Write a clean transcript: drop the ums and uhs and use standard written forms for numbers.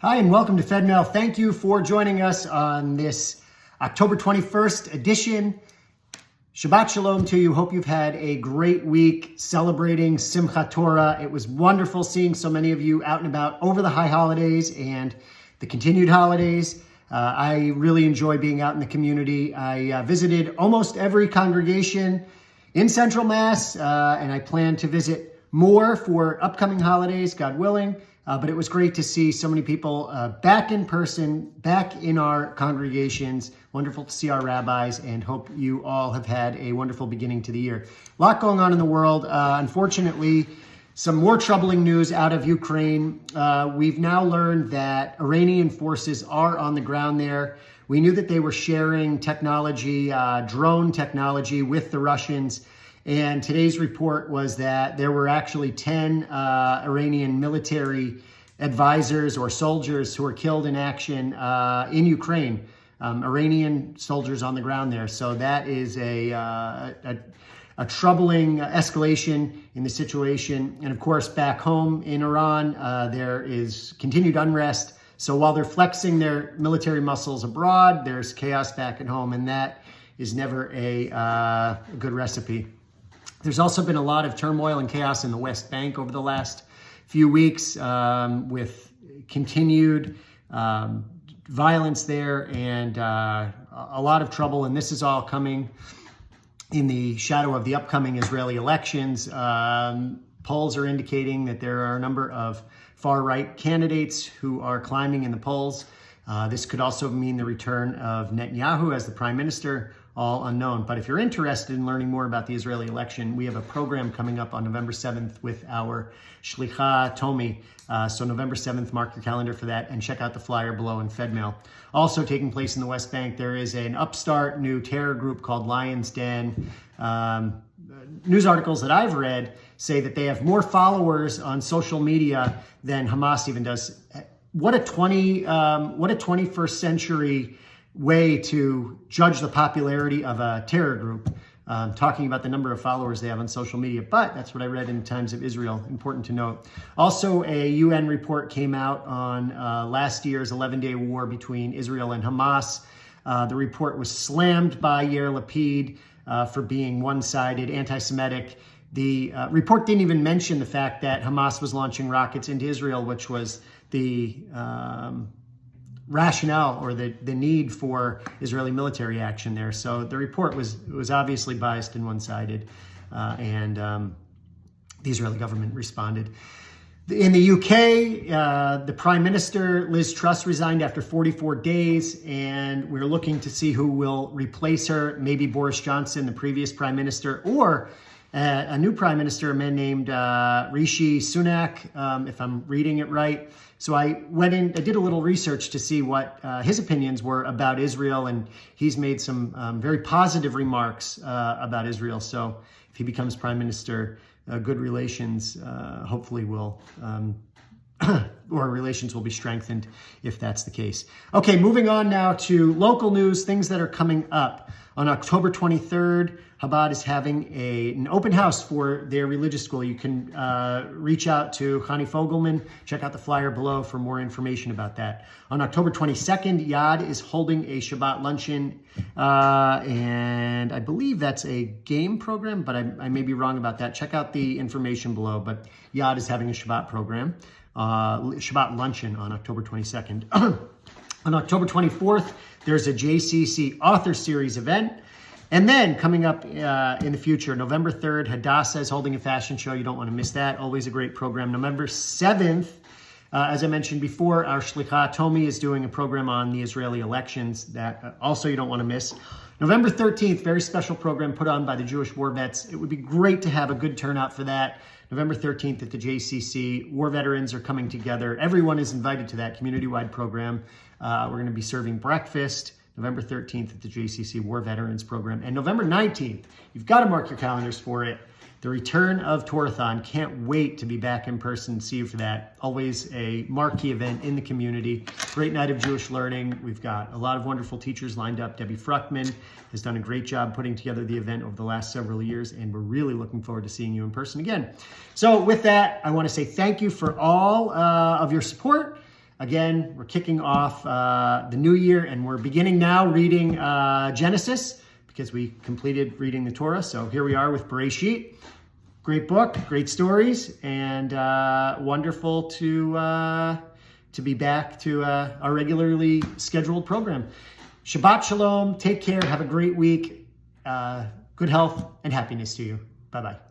Hi, and welcome to Fedmail. Thank you for joining us on this October 21st edition. Shabbat Shalom to you. Hope you've had a great week celebrating Simchat Torah. It was wonderful seeing so many of you out and about over the high holidays and the continued holidays. I really enjoy being out in the community. I visited almost every congregation in Central Mass, and I plan to visit more for upcoming holidays, God willing. But it was great to see so many people back in person, back in our congregations. Wonderful to see our rabbis, and hope you all have had a wonderful beginning to the year. A lot going on in the world. Unfortunately, some more troubling news out of Ukraine. We've now learned that Iranian forces are on the ground there. We knew that they were sharing technology, drone technology with the Russians. And today's report was that there were actually 10 Iranian military advisors or soldiers who were killed in action in Ukraine. Iranian soldiers on the ground there. So that is a troubling escalation in the situation. And of course, back home in Iran, there is continued unrest. So while they're flexing their military muscles abroad, there's chaos back at home, and that is never a good recipe. There's also been a lot of turmoil and chaos in the West Bank over the last few weeks with continued violence there and a lot of trouble. And this is all coming in the shadow of the upcoming Israeli elections. Polls are indicating that there are a number of far-right candidates who are climbing in the polls. This could also mean the return of Netanyahu as the prime minister. All unknown. But if you're interested in learning more about the Israeli election, we have a program coming up on November 7th with our Shlicha Tomi. So November 7th, mark your calendar for that, and check out the flyer below in Fedmail. Also taking place in the West Bank, there is an upstart new terror group called Lion's Den. News articles that I've read say that they have more followers on social media than Hamas even does. What a 21st century way to judge the popularity of a terror group, talking about the number of followers they have on social media. But that's what I read in Times of Israel. Important to note. Also, a UN report came out on last year's 11-day war between Israel and Hamas. The report was slammed by Yair Lapid for being one-sided, anti-Semitic. The report didn't even mention the fact that Hamas was launching rockets into Israel, which was the rationale or the need for Israeli military action there. So the report was obviously biased and one-sided, and the Israeli government responded. In the UK, the Prime Minister, Liz Truss, resigned after 44 days, and we're looking to see who will replace her. Maybe Boris Johnson, the previous Prime Minister, or a new Prime Minister, a man named Rishi Sunak, if I'm reading it right. So I did a little research to see what his opinions were about Israel, and he's made some very positive remarks about Israel. So if he becomes prime minister, good relations hopefully will, or relations will be strengthened if that's the case. Okay, moving on now to local news, things that are coming up. On October 23rd, Chabad is having an open house for their religious school. You can reach out to Chani Fogelman. Check out the flyer below for more information about that. On October 22nd, Yad is holding a Shabbat luncheon, and I believe that's a game program, but I may be wrong about that. Check out the information below, but Yad is having a Shabbat program, Shabbat luncheon on October 22nd. On October 24th, there's a JCC Author Series event. And then coming up in the future, November 3rd, Hadassah is holding a fashion show. You don't want to miss that. Always a great program. November 7th, as I mentioned before, our Shlicha Tomi is doing a program on the Israeli elections that also you don't want to miss. November 13th, very special program put on by the Jewish War Vets. It would be great to have a good turnout for that. November 13th at the JCC, war veterans are coming together. Everyone is invited to that community-wide program. We're going to be serving breakfast November 13th at the JCC War Veterans Program. And November 19th, you've got to mark your calendars for it. The return of Torathon. Can't wait to be back in person and see you for that. Always a marquee event in the community. Great night of Jewish learning. We've got a lot of wonderful teachers lined up. Debbie Fruchtman has done a great job putting together the event over the last several years, and we're really looking forward to seeing you in person again. So with that, I want to say thank you for all of your support. Again, we're kicking off the new year, and we're beginning now reading Genesis because we completed reading the Torah. So here we are with Bereshit. Great book, great stories, and wonderful to be back to our regularly scheduled program. Shabbat Shalom. Take care. Have a great week. Good health and happiness to you. Bye-bye.